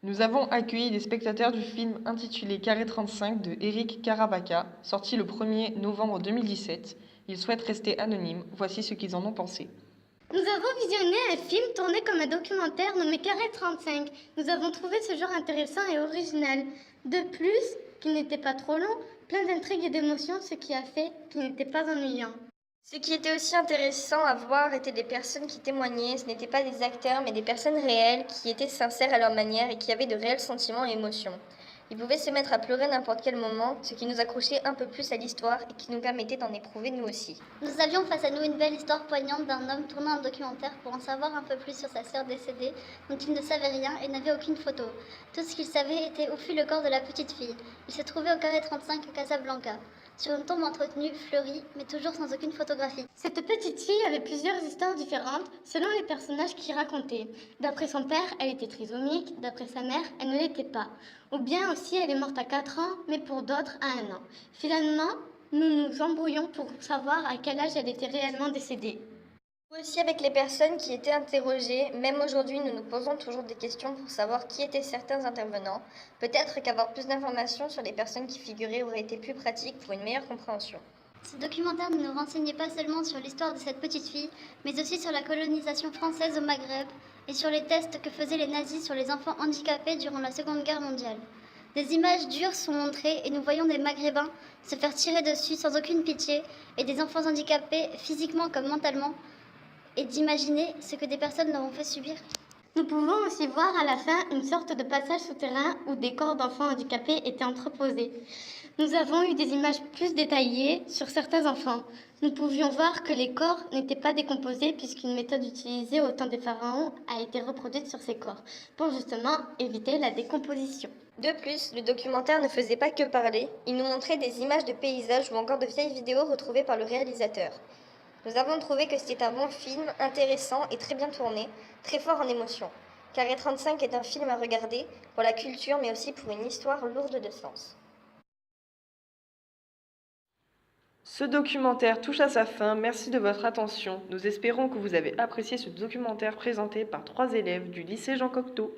Nous avons accueilli les spectateurs du film intitulé Carré 35 de Éric Caravaca, sorti le 1er novembre 2017. Ils souhaitent rester anonymes. Voici ce qu'ils en ont pensé. Nous avons visionné un film tourné comme un documentaire nommé Carré 35. Nous avons trouvé ce genre intéressant et original. De plus, qu'il n'était pas trop long, plein d'intrigues et d'émotions, ce qui a fait qu'il n'était pas ennuyant. Ce qui était aussi intéressant à voir étaient des personnes qui témoignaient. Ce n'étaient pas des acteurs, mais des personnes réelles qui étaient sincères à leur manière et qui avaient de réels sentiments et émotions. Ils pouvaient se mettre à pleurer à n'importe quel moment, ce qui nous accrochait un peu plus à l'histoire et qui nous permettait d'en éprouver nous aussi. Nous avions face à nous une belle histoire poignante d'un homme tournant un documentaire pour en savoir un peu plus sur sa sœur décédée, dont il ne savait rien et n'avait aucune photo. Tout ce qu'il savait était où fut le corps de la petite fille. Il se trouvait au carré 35 à Casablanca, sur une tombe entretenue, fleurie, mais toujours sans aucune photographie. Cette petite fille avait plusieurs histoires différentes selon les personnages qui racontaient. D'après son père, elle était trisomique, d'après sa mère, elle ne l'était pas. Ou bien aussi, elle est morte à 4 ans, mais pour d'autres, à 1 an. Finalement, nous nous embrouillons pour savoir à quel âge elle était réellement décédée. Aussi avec les personnes qui étaient interrogées, même aujourd'hui nous nous posons toujours des questions pour savoir qui étaient certains intervenants. Peut-être qu'avoir plus d'informations sur les personnes qui figuraient aurait été plus pratique pour une meilleure compréhension. Ce documentaire ne nous renseignait pas seulement sur l'histoire de cette petite fille, mais aussi sur la colonisation française au Maghreb et sur les tests que faisaient les nazis sur les enfants handicapés durant la Seconde Guerre mondiale. Des images dures sont montrées et nous voyons des Maghrébins se faire tirer dessus sans aucune pitié et des enfants handicapés physiquement comme mentalement, et d'imaginer ce que des personnes leur ont fait subir. Nous pouvons aussi voir à la fin une sorte de passage souterrain où des corps d'enfants handicapés étaient entreposés. Nous avons eu des images plus détaillées sur certains enfants. Nous pouvions voir que les corps n'étaient pas décomposés puisqu'une méthode utilisée au temps des pharaons a été reproduite sur ces corps pour justement éviter la décomposition. De plus, le documentaire ne faisait pas que parler, il nous montrait des images de paysages ou encore de vieilles vidéos retrouvées par le réalisateur. Nous avons trouvé que c'était un bon film, intéressant et très bien tourné, très fort en émotion. Carré 35 est un film à regarder pour la culture mais aussi pour une histoire lourde de sens. Ce documentaire touche à sa fin. Merci de votre attention. Nous espérons que vous avez apprécié ce documentaire présenté par 3 élèves du lycée Jean Cocteau.